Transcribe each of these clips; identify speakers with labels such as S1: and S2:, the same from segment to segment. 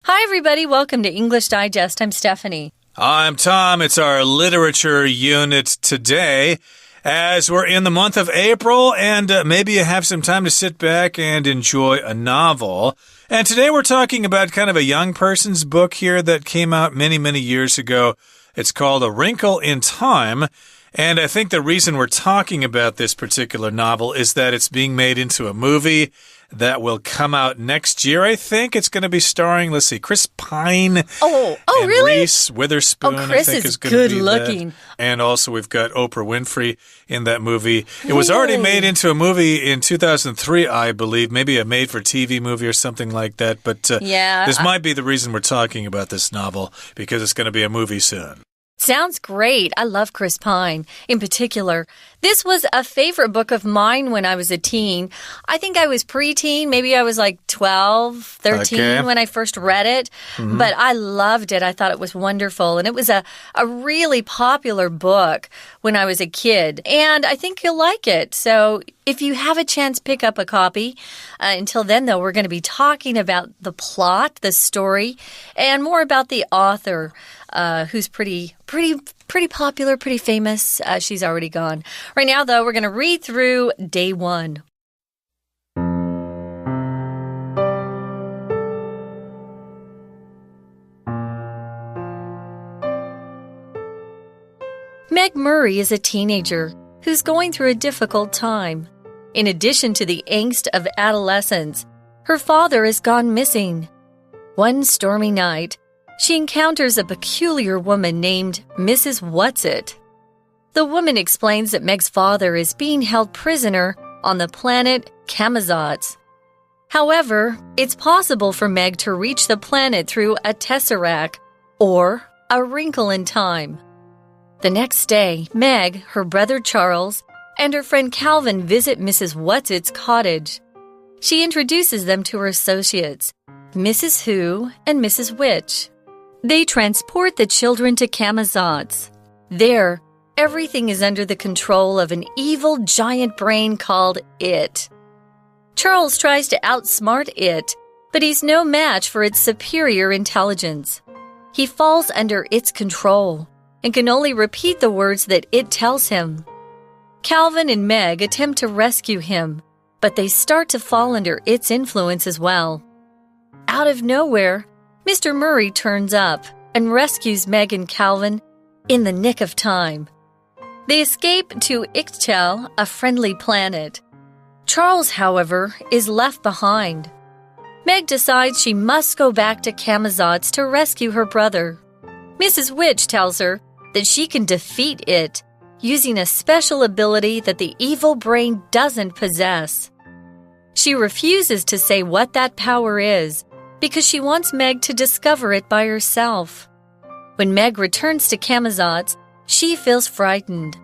S1: Hi, everybody. Welcome to English Digest. I'm Stephanie.
S2: I'm Tom. It's our literature unit today. As we're in the month of April, and maybe you have some time to sit back and enjoy a novel. And today we're talking about kind of a young person's book here that came out many, many years ago. It's called A Wrinkle in Time. And I think the reason we're talking about this particular novel is that it's being made into a movie that will come out next year, I think. It's going to be starring, let's see, Chris Pine. And
S1: really?
S2: Reese Witherspoon,
S1: Chris
S2: I think,
S1: is
S2: going to be
S1: good looking.
S2: that. And also we've got Oprah Winfrey in that movie. It was already made into a movie in 2003, I believe. Maybe a made-for-TV movie or something like that. But this might be the reason we're talking about this novel, because it's going to be a movie soon.
S1: Sounds great. I love Chris Pine in particular. This was a favorite book of mine when I was a teen. I think I was preteen. Maybe I was like 12, 13 when I first read it. But I loved it. I thought it was wonderful. And it was a really popular book when I was a kid. And I think you'll like it. So if you have a chance, pick up a copy. Until then, though, we're going to be talking about the plot, the story, and more about the author, who's pretty popular, pretty famous. She's already gone. Right now, though, we're going to read through day one. Meg Murray is a teenager who's going through a difficult time. In addition to the angst of adolescence, her father has gone missing. One stormy night, she encounters a peculiar woman named Mrs. Whatsit. The woman explains that Meg's father is being held prisoner on the planet Camazotz. However, it's possible for Meg to reach the planet through a tesseract, or a wrinkle in time. The next day, Meg, her brother Charles, and her friend Calvin visit Mrs. Whatsit's cottage. She introduces them to her associates, Mrs. Who and Mrs. Witch. They transport the children to Camazotz. There, everything is under the control of an evil giant brain called It. Charles tries to outsmart It, but he's no match for its superior intelligence. He falls under It's control and can only repeat the words that It tells him. Calvin and Meg attempt to rescue him, but they start to fall under It's influence as well. Out of nowhere, Mr. Murray turns up and rescues Meg and Calvin in the nick of time. They escape to Ixchel, a friendly planet. Charles, however, is left behind. Meg decides she must go back to Camazotz to rescue her brother. Mrs. Witch tells her that she can defeat It using a special ability that the evil brain doesn't possess. She refuses to say what that power is because she wants Meg to discover it by herself. When Meg returns to Camazotz, she feels frightened.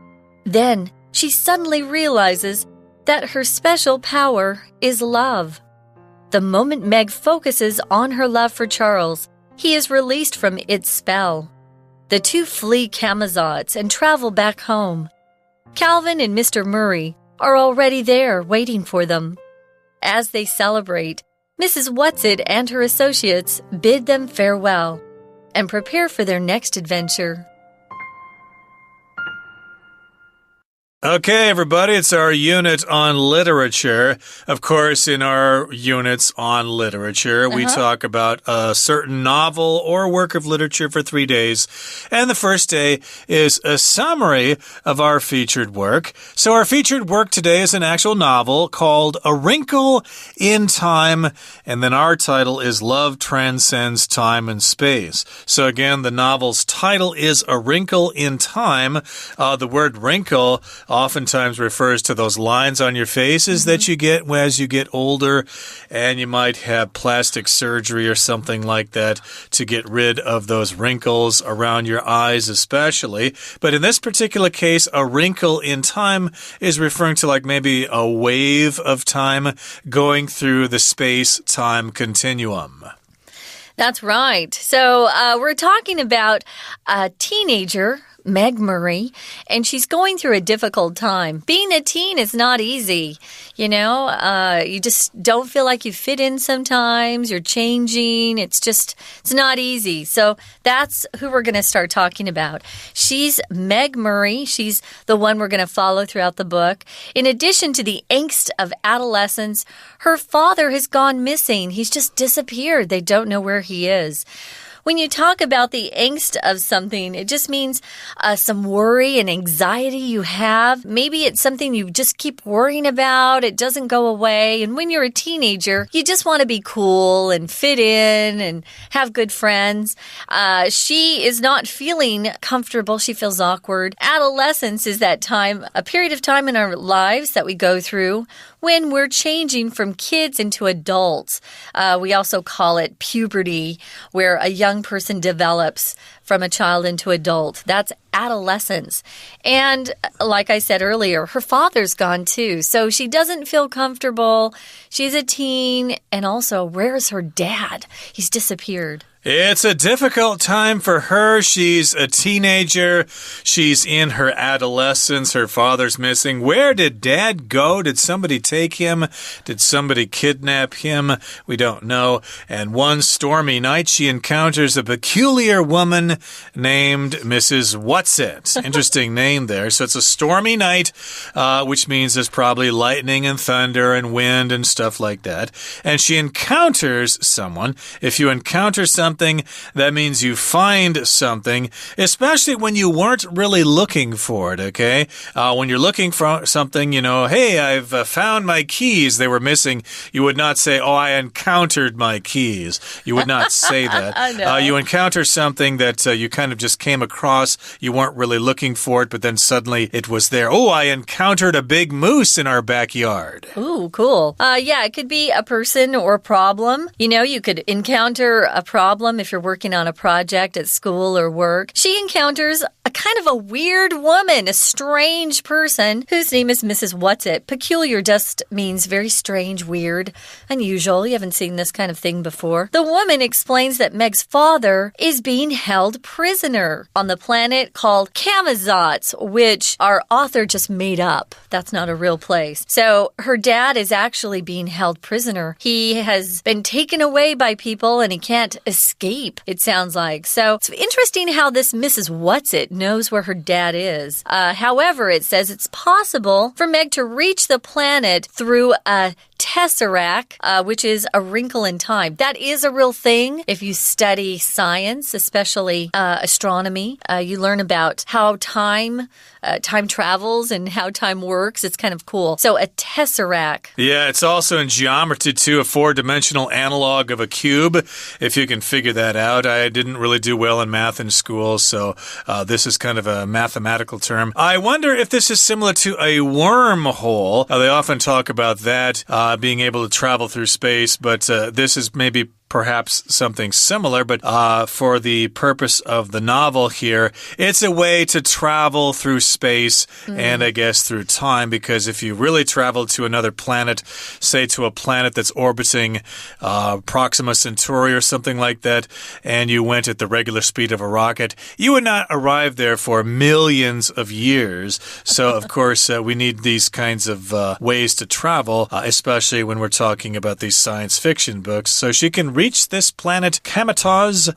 S1: Then she suddenly realizes that her special power is love. The moment Meg focuses on her love for Charles, he is released from Its spell. The two flee Camazotz and travel back home. Calvin and Mr. Murray are already there waiting for them. As they celebrate, Mrs. Whatsit and her associates bid them farewell and prepare for their next adventure.
S2: Okay, everybody, it's our unit on literature. Of course, in our units on literature, we talk about a certain novel or work of literature for 3 days. And the first day is a summary of our featured work. So our featured work today is an actual novel called A Wrinkle in Time. And then our title is Love Transcends Time and Space. So again, the novel's title is A Wrinkle in Time. The word wrinkle oftentimes refers to those lines on your faces that you get as you get older, and you might have plastic surgery or something like that to get rid of those wrinkles around your eyes especially. But in this particular case, a wrinkle in time is referring to like maybe a wave of time going through the space-time continuum.
S1: That's right. So we're talking about a teenager Meg Murray, and she's going through a difficult time. Being a teen is not easy. You just don't feel like you fit in sometimes. You're changing. It's not easy. So that's who we're going to start talking about. She's Meg Murray. She's the one we're going to follow throughout the book. In addition to the angst of adolescence, her father has gone missing. He's just disappeared. They don't know where he is. When you talk about the angst of something, it just means some worry and anxiety you have. Maybe it's something you just keep worrying about. It doesn't go away. And when you're a teenager, you just want to be cool and fit in and have good friends. She is not feeling comfortable. She feels awkward. Adolescence is that time, a period of time in our lives that we go through when we're changing from kids into adults. We also call it puberty, where a young person develops from a child into adult. That's adolescence. And like I said earlier, her father's gone too, so she doesn't feel comfortable. She's a teen, and also, where's her dad? He's disappeared.
S2: It's a difficult time for her. She's a teenager. She's in her adolescence. Her father's missing. Where did Dad go? Did somebody take him? Did somebody kidnap him? We don't know. And one stormy night, she encounters a peculiar woman named Mrs. Whatsit. Interesting name there. So it's a stormy night, which means there's probably lightning and thunder and wind and stuff like that. And she encounters someone. If you encounter something, that means you find something, especially when you weren't really looking for it, okay? When you're looking for something, hey, I've found my keys. They were missing. You would not say, oh, I encountered my keys. You would not say that.
S1: No.
S2: You encounter something that you kind of just came across. You weren't really looking for it, but then suddenly it was there. Oh, I encountered a big moose in our backyard.
S1: Ooh, cool. Yeah, it could be a person or a problem. You could encounter a problem if you're working on a project at school or work. She encounters a kind of a weird woman, a strange person whose name is Mrs. Whatsit. Peculiar just means very strange, weird, unusual. You haven't seen this kind of thing before. The woman explains that Meg's father is being held prisoner on the planet called Camazotz, which our author just made up. That's not a real place. So her dad is actually being held prisoner. He has been taken away by people and he can't escape, it sounds like. So it's interesting how this Mrs. Whatsit knows where her dad is. However, it says it's possible for Meg to reach the planet through a tesseract, which is a wrinkle in time. That is a real thing. If you study science, especially astronomy, you learn about how time travels and how time works. It's kind of cool. So a tesseract.
S2: Yeah, it's also in geometry too, a four-dimensional analog of a cube. If you can figure that out. I didn't really do well in math in school, so this is kind of a mathematical term. I wonder if this is similar to a wormhole. They often talk about that, being able to travel through space, but this is maybe perhaps something similar, but for the purpose of the novel here, it's a way to travel through space and I guess through time, because if you really travel to another planet, say to a planet that's orbiting Proxima Centauri or something like that, and you went at the regular speed of a rocket, you would not arrive there for millions of years. So, of course, we need these kinds of ways to travel, especially when we're talking about these science fiction books. So she can reach this planet Camazotz,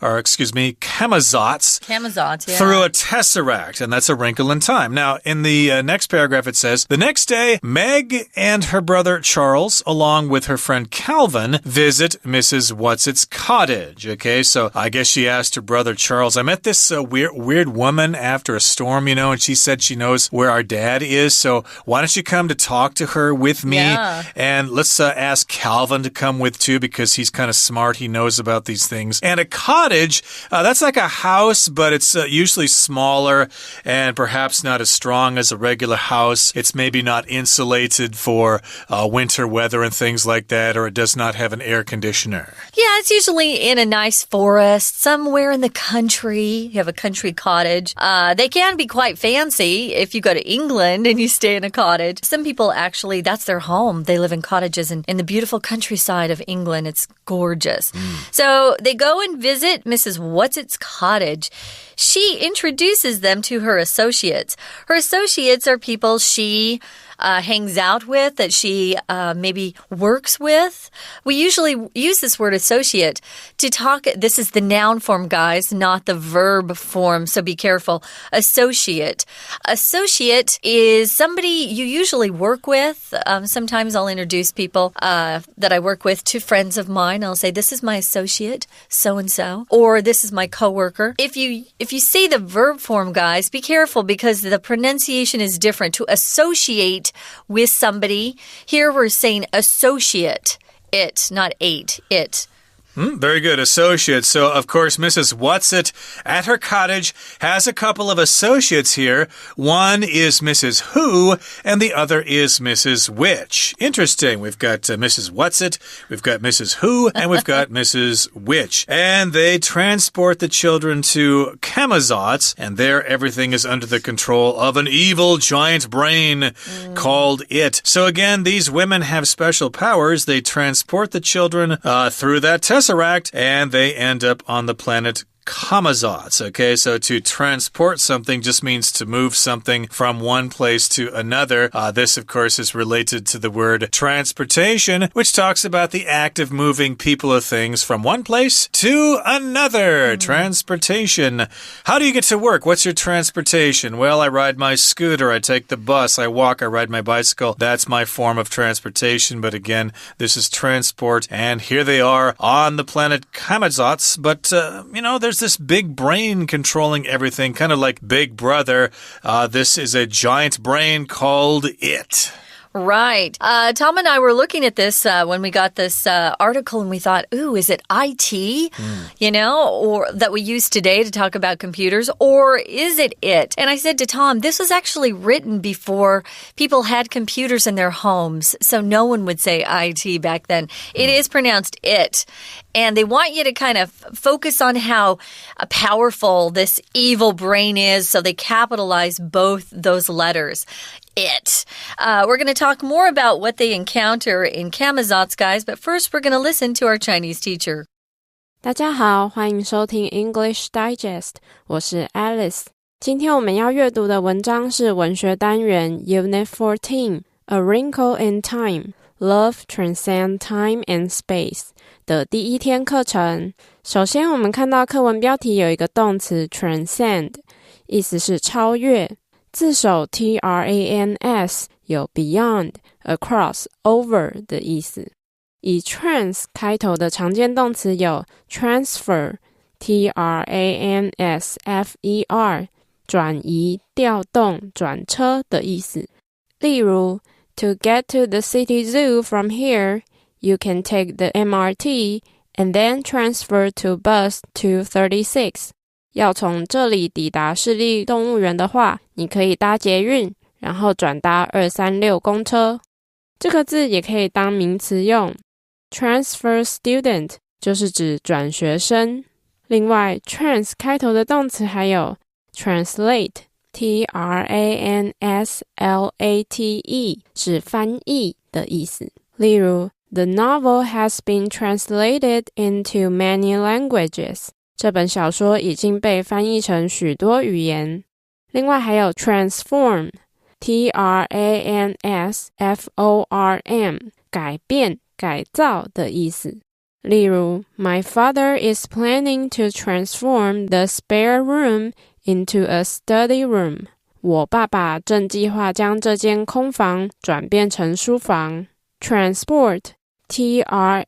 S1: yeah.
S2: through a tesseract, and that's a wrinkle in time. Now, in the next paragraph, it says, the next day, Meg and her brother Charles, along with her friend Calvin, visit Mrs. Whatsit's cottage. Okay, so I guess she asked her brother Charles, I met this weird woman after a storm, and she said she knows where our dad is, so why don't you come to talk to her with me?
S1: Yeah.
S2: And let's ask Calvin to come with too, because he's kind of smart. He knows about these things. And a cottage, that's like a house, but it's usually smaller and perhaps not as strong as a regular house. It's maybe not insulated for winter weather and things like that, or it does not have an air conditioner.
S1: Yeah, it's usually in a nice forest, somewhere in the country. You have a country cottage. They can be quite fancy if you go to England and you stay in a cottage. Some people actually, that's their home. They live in cottages in the beautiful countryside of England. It's gorgeous. So they go and visit Mrs. Whatsit's cottage. she introduces them to her associates. Her associates are people she hangs out with, that she maybe works with. We usually use this word associate to talk. This is the noun form, guys, not the verb form, so be careful. Associate. Associate is somebody you usually work with. Sometimes I'll introduce people that I work with to friends of mine. I'll say, this is my associate, so-and-so, or this is my coworker. If you say the verb form, guys, be careful because the pronunciation is different. To associate with somebody, here we're saying associate, it, not ate, it.
S2: Very good. Associates. So, of course, Mrs. Whatsit at her cottage has a couple of associates here. One is Mrs. Who, and the other is Mrs. Which. Interesting. We've got Mrs. Whatsit, we've got Mrs. Who, and we've got Mrs. Which. And they transport the children to Camazotz, and there everything is under the control of an evil giant brain called It. So, again, these women have special powers. They transport the children through that test. And they end up on the planet Camazotz. Okay, so to transport something just means to move something from one place to another. This, of course, is related to the word transportation, which talks about the act of moving people or things from one place to another. Transportation. How do you get to work? What's your transportation? Well, I ride my scooter, I take the bus, I walk, I ride my bicycle. That's my form of transportation. But again, this is transport. And here they are on the planet Camazotz. But, there's this big brain controlling everything, kind of like Big Brother. This is a giant brain called It.
S1: Right. Tom and I were looking at this when we got this article and we thought, ooh, is it IT? Or that we use today to talk about computers? Or is it? And I said to Tom, this was actually written before people had computers in their homes. So no one would say IT back then. It is pronounced it. And they want you to kind of focus on how powerful this evil brain is. So they capitalize both those letters. It. We're going to talk more about what they encounter in Camazotz, guys, but first we're going to listen to our Chinese teacher.
S3: 大家好，欢迎收听 English Digest， 我是 Alice。今天我们要阅读的文章是文学单元 Unit 14 A Wrinkle in Time Love Transcends Time and Space 的第一天课程。首先我们看到课文标题有一个动词 transcend， 意思是超越。字首 trans 有 beyond、across、over 的意思。以 trans 开头的常见动词有 transfer transfer 转移、调动、转车的意思。例如 To get to the city zoo from here, you can take the MRT and then transfer to bus 236. 要从这里抵达市立动物园的话，你可以搭捷运，然后转搭236公车。这个字也可以当名词用 transfer student 就是指转学生。另外 trans 开头的动词还有 translate translate 是翻译的意思。例如 The novel has been translated into many languages. 这本小说已经被翻译成许多语言。另外还有 transform transform 改变、改造的意思。例如 My father is planning to transform the spare room into a study room. 我爸爸正计划将这间空房转变成书房。Transport transport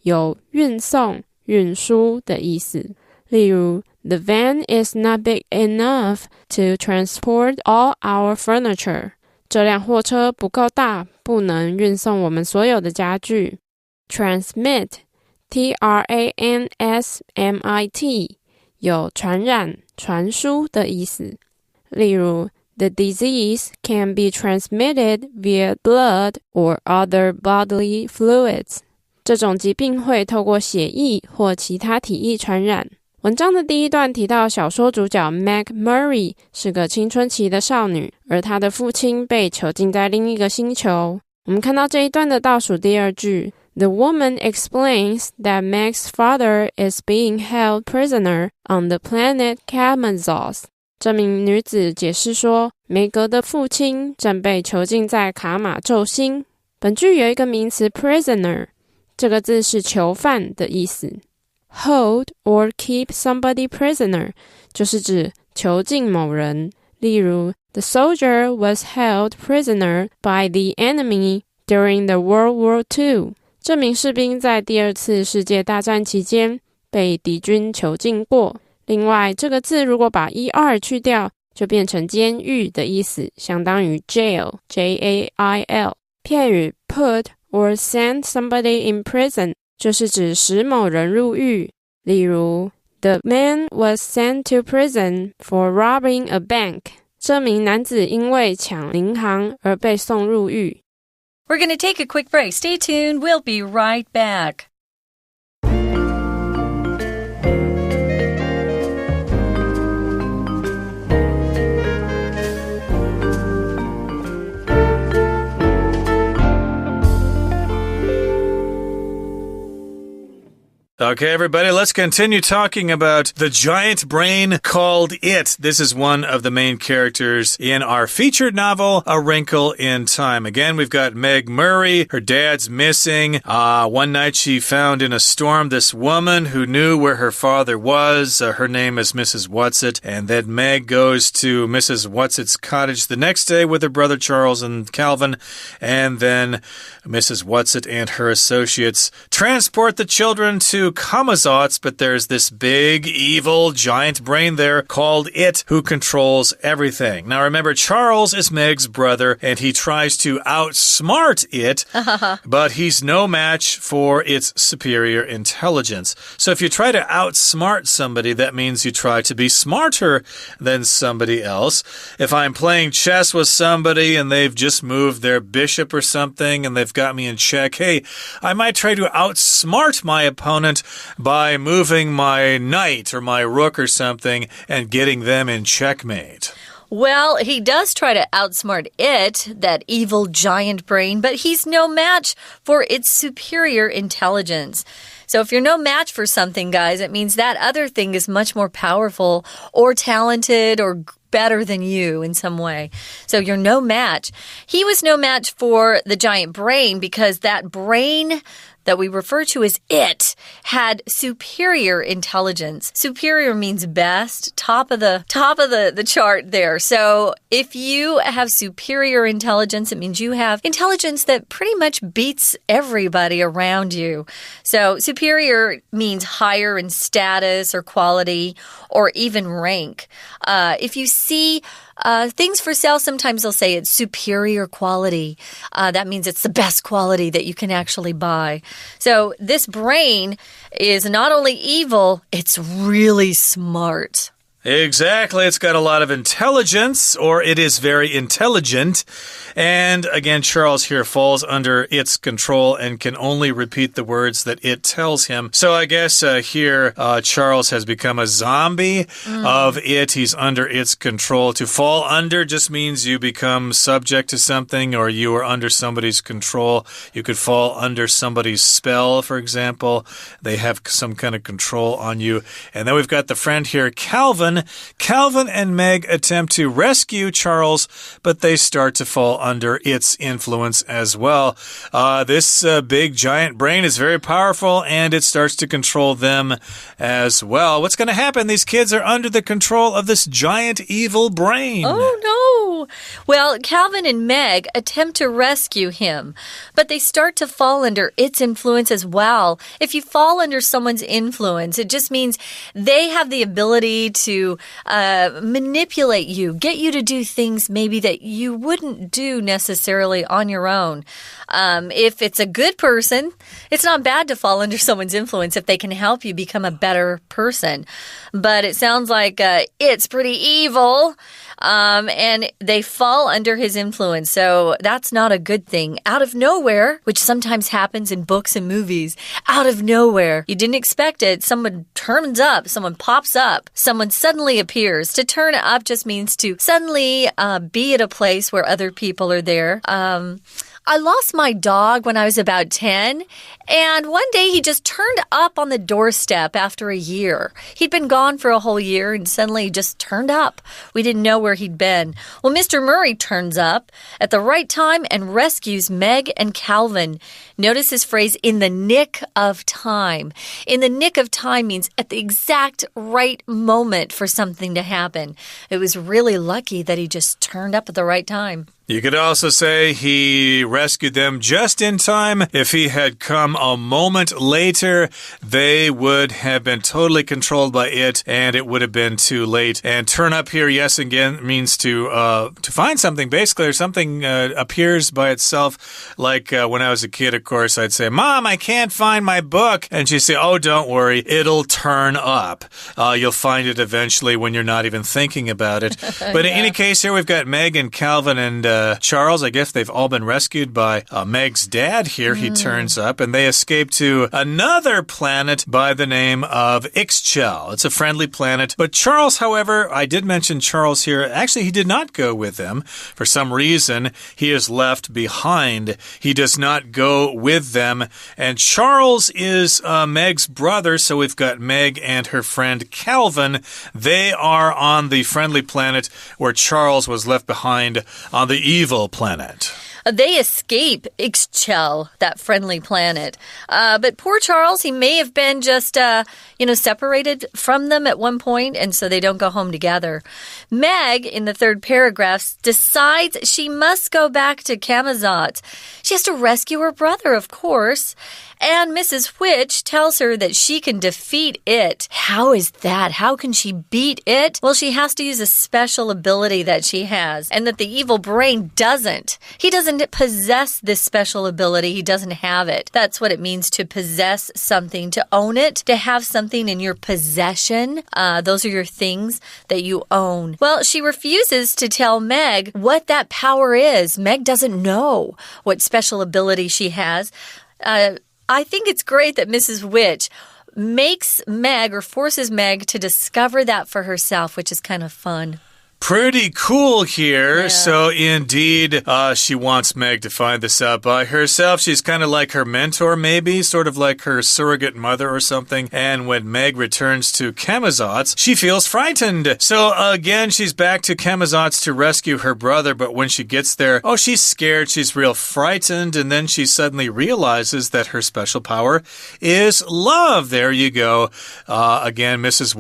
S3: 有运送、运输的意思。例如 The van is not big enough to transport all our furniture. 这辆货车不够大，不能运送我们所有的家具。Transmit transmit 有传染、传输的意思。例如 The disease can be transmitted via blood or other bodily fluids. 这种疾病会透过血液或其他体液传染。文章的第一段提到小说主角 Meg Murray 是个青春期的少女，而她的父亲被囚禁在另一个星球。我们看到这一段的倒数第二句 The woman explains that Meg's father is being held prisoner on the planet Kamazos. 这名女子解释说，梅格的父亲正被囚禁在卡马宙星。本句有一个名词 prisoner， 这个字是囚犯的意思。Hold or keep somebody prisoner 就是指囚禁某人。例如 The soldier was held prisoner by the enemy during the World War II. 这名士兵在第二次世界大战期间被敌军囚禁过。另外，这个字如果把 er 去掉，就变成监狱的意思，相当于 jail, J-A-I-L。片语 put or send somebody in prison 就是指使某人入狱。例如 The man was sent to prison for robbing a bank. 这名男子因为抢银行而被送入狱。
S1: We're going to take a quick break. Stay tuned. We'll be right back.
S2: Okay, everybody, let's continue talking about the giant brain called It. This is one of the main characters in our featured novel, A Wrinkle in Time. Again, we've got Meg Murray. Her dad's missing. One night she found in a storm this woman who knew where her father was. Her name is Mrs. Whatsit. And then Meg goes to Mrs. Whatsit's cottage the next day with her brother Charles and Calvin. And then Mrs. Whatsit and her associates transport the children to Kamazotz, but there's this big, evil, giant brain there called It who controls everything. Now remember, Charles is Meg's brother, and he tries to outsmart It, but he's no match for its superior intelligence. So if you try to outsmart somebody, that means you try to be smarter than somebody else. If I'm playing chess with somebody and they've just moved their bishop or something and they've got me in check, hey, I might try to outsmart my opponent by moving my knight or my rook or something and getting them in checkmate.
S1: Well, he does try to outsmart It, that evil giant brain, but he's no match for its superior intelligence. So if you're no match for something, guys, it means that other thing is much more powerful or talented or better than you in some way. So you're no match. He was no match for the giant brain because that brain that we refer to as It had superior intelligence. Superior means best, top of the chart there. So if you have superior intelligence, it means you have intelligence that pretty much beats everybody around you. So superior means higher in status or quality or even rank. If you see things for sale, sometimes they'll say it's superior quality. That means it's the best quality that you can actually buy. So this brain is not only evil, it's really smart.
S2: Exactly. It's got a lot of intelligence, or it is very intelligent. And again, Charles here falls under its control and can only repeat the words that it tells him. So I guess here Charles has become a zombie of it. He's under its control. To fall under just means you become subject to something, or you are under somebody's control. You could fall under somebody's spell, for example. They have some kind of control on you. And then we've got the friend here, Calvin. Calvin and Meg attempt to rescue Charles, but they start to fall under its influence as well. This big giant brain is very powerful, and it starts to control them as well. What's going to happen? These kids are under the control of this giant evil brain.
S1: Oh, no. Well, Calvin and Meg attempt to rescue him, but they start to fall under its influence as well. If you fall under someone's influence, it just means they have the ability to manipulate you, get you to do things maybe that you wouldn't do necessarily on your own. If it's a good person, it's not bad to fall under someone's influence if they can help you become a better person. But it sounds like it's pretty evil. And they fall under his influence. So that's not a good thing. Out of nowhere, which sometimes happens in books and movies, out of nowhere, you didn't expect it. Someone turns up, someone pops up, someone suddenly appears. To turn up just means to suddenly be at a place where other people are there. I lost my dog when I was about 10, And one day he just turned up on the doorstep after a year. He'd been gone for a whole year and suddenly he just turned up. We didn't know where he'd been. Well, Mr. Murray turns up at the right time and rescues Meg and Calvin. Notice his phrase, in the nick of time. In the nick of time means at the exact right moment for something to happen. It was really lucky that he just turned up at the right time.
S2: You could also say he rescued them just in time. If he had come a moment later, they would have been totally controlled by it, and it would have been too late. And turn up here, yes, again, means to find something, basically, or something appears by itself. Like when I was a kid, of course, I'd say, Mom, I can't find my book. And she'd say, oh, don't worry, it'll turn up. You'll find it eventually when you're not even thinking about it. But in any case, here we've got Meg and Calvin and Charles. I guess they've all been rescued by Meg's dad here. He turns up and they escape to another planet by the name of Ixchel. It's a friendly planet. But Charles, however, I did mention Charles here. Actually, he did not go with them. For some reason, he is left behind. He does not go with them. And Charles is Meg's brother. So we've got Meg and her friend Calvin. They are on the friendly planet where Charles was left behind on the evil planet.
S1: They escape Ixchel, that friendly planet. But poor Charles, he may have been just, separated from them at one point, and so they don't go home together. Meg, in the third paragraph, decides she must go back to Camazotz. She has to rescue her brother, of course. And Mrs. Which tells her that she can defeat it. How is that? How can she beat it? Well, she has to use a special ability that she has, and that the evil brain doesn't. He doesn't possess this special ability. He doesn't have it. That's what it means to possess something, to own it, to have something in your possession. Those are your things that you own. Well, she refuses to tell Meg what that power is. Meg doesn't know what special ability she has. I think it's great that Mrs. Which makes Meg or forces Meg to discover that for herself, which is kind of fun.
S2: Pretty cool here. Yeah. So indeed, she wants Meg to find this out by herself. She's kind of like her mentor, maybe, sort of like her surrogate mother or something. And when Meg returns to Camazotz, she feels frightened. So again, she's back to Camazotz to rescue her brother. But when she gets there, she's scared. She's real frightened. And then she suddenly realizes that her special power is love. There you go. Again, Mrs.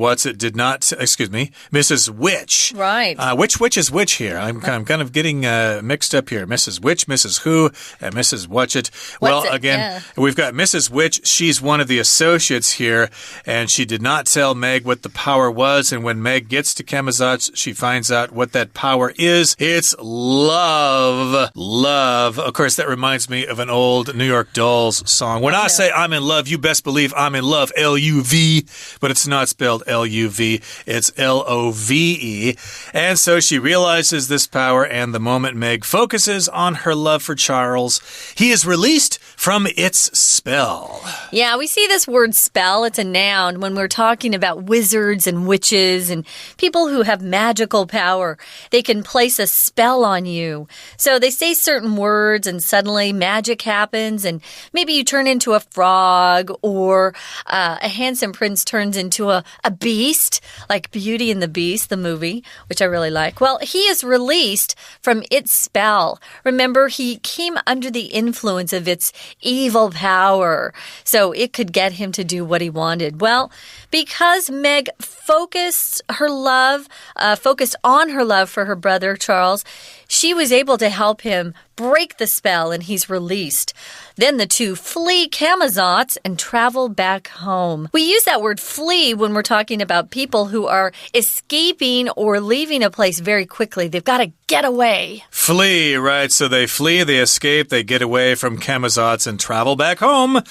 S2: Mrs. Which.
S1: Right.
S2: Which is which here? I'm kind of getting mixed up here. Mrs. Which, Mrs. Who, and Mrs. Watchit. Well, again, we've got Mrs. Which. She's one of the associates here, and she did not tell Meg what the power was. And when Meg gets to Camazotz, she finds out what that power is. It's love. Love. Of course, that reminds me of an old New York Dolls song. When I say I'm in love, you best believe I'm in love. L-U-V. But it's not spelled L-U-V. It's L-O-V-E. And so she realizes this power, and the moment Meg focuses on her love for Charles, he is released from its spell.
S1: Yeah, we see this word spell. It's a noun when we're talking about wizards and witches and people who have magical power. They can place a spell on you. So they say certain words and suddenly magic happens, and maybe you turn into a frog, or a handsome prince turns into a beast, like Beauty and the Beast, the movie, which I really like. Well, he is released from its spell. Remember, he came under the influence of its evil power, so it could get him to do what he wanted. Well, because Meg focused on her love for her brother Charles, she was able to help him break the spell, and he's released. Then the two flee Camazotz and travel back home. We use that word flee when we're talking about people who are escaping or leaving a place very quickly. They've got to get away.
S2: Flee, right? So they flee, they escape, they get away from Camazotz and travel back home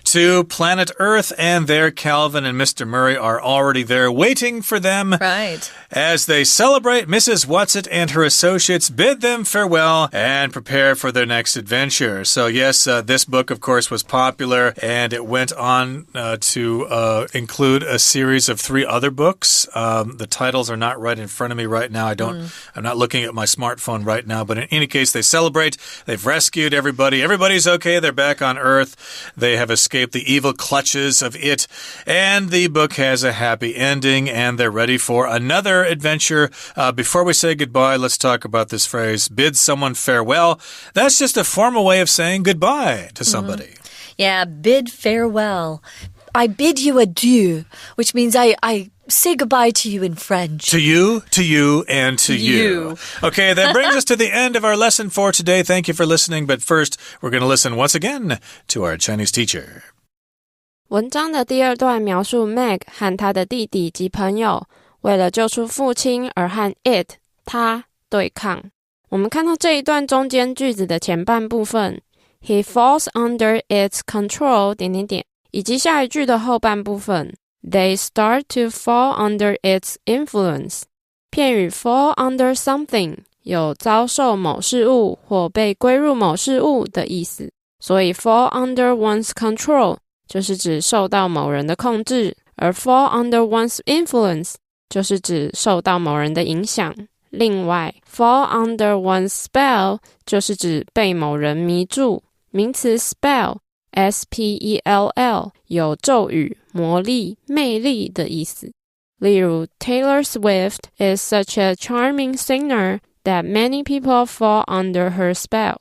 S2: to planet Earth, and there Calvin and Mr. Murray are already there waiting for them.
S1: Right.
S2: As they celebrate, Mrs. Watsit and her associates bid them farewell and prepare for their next adventure. So yes, this book, of course, was popular, and it went on to include a series of 3 other books. The titles are not right in front of me right now. I'm not looking at my smartphone right now, but in any case, they celebrate. They've rescued everybody. Everybody's okay. They're back on Earth. They have escaped the evil clutches of it, and the book has a happy ending, and they're ready for another adventure. Before we say goodbye, let's talk about this phrase, bid someone farewell. That's just a formal way of saying goodbye to somebody.
S1: Yeah, bid farewell. I bid you adieu, which means I say goodbye to you in French.
S2: To you, and to you. Okay, that brings us to the end of our lesson for today. Thank you for listening, but first, we're going to listen once again to our Chinese teacher.
S3: 文章的第二段描述 Meg 和他的弟弟及朋友为了救出父亲而和 it 他对抗。我们看到这一段中间句子的前半部分 He falls under its control... 以及下一句的后半部分 They start to fall under its influence. 片语 fall under something 有遭受某事物或被归入某事物的意思，所以 fall under one's control 就是指受到某人的控制，而 fall under one's influence 就是指受到某人的影响。另外 fall under one's spell 就是指被某人迷住，名词 spell S-P-E-L-L 有咒语、魔力、魅力的意思。例如 Taylor Swift is such a charming singer that many people fall under her spell.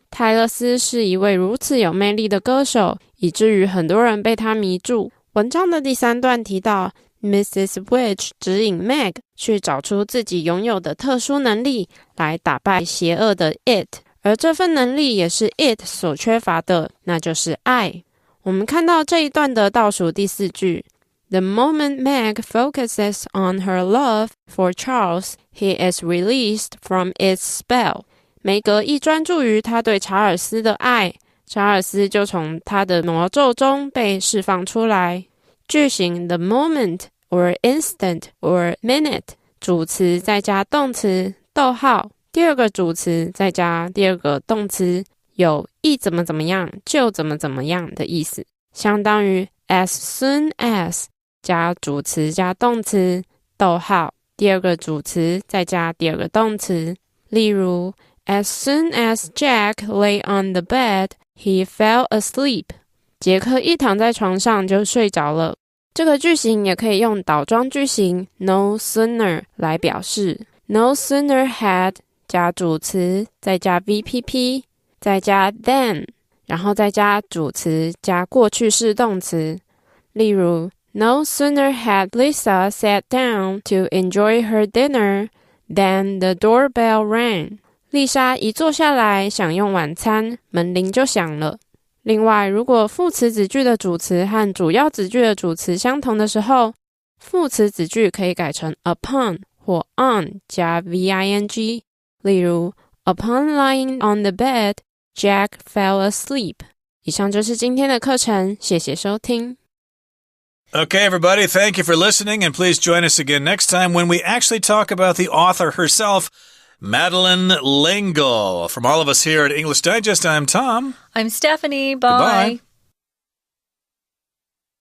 S3: 泰勒斯是一位如此有魅力的歌手，以至于很多人被他迷住。文章的第三段提到 Mrs. Witch 指引 Meg 去找出自己拥有的特殊能力，来打败邪恶的 it。而这份能力也是 it 所缺乏的，那就是爱。我们看到这一段的倒数第四句 The moment Meg focuses on her love for Charles, he is released from its spell. 梅格一专注于他对查尔斯的爱，查尔斯就从他的魔咒中被释放出来。句型 the moment or instant or minute 主词再加动词逗号，第二个主词再加第二个动词，有一怎么怎么样就怎么怎么样的意思，相当于 as soon as 加主词加动词逗号，第二个主词再加第二个动词。例如 as soon as Jack lay on the bed, he fell asleep. 杰克一躺在床上就睡着了。这个句型也可以用倒装句型 no sooner 来表示， no sooner had加主词再加 VPP 再加 then 然后再加主词加过去式动词。例如 No sooner had Lisa sat down to enjoy her dinner than the doorbell rang. 丽莎一坐下来享用晚餐，门铃就响了。另外，如果副词子句的主词和主要子句的主词相同的时候，副词子句可以改成 upon 或 on 加 VING。例如 Upon lying on the bed, Jack fell asleep. 以上就是今天的课程，谢谢收听。
S2: Okay, everybody, thank you for listening, and please join us again next time when we actually talk about the author herself, Madeleine L'Engle. From all of us here at English Digest, I'm Tom.
S1: I'm Stephanie. Bye.
S2: Goodbye.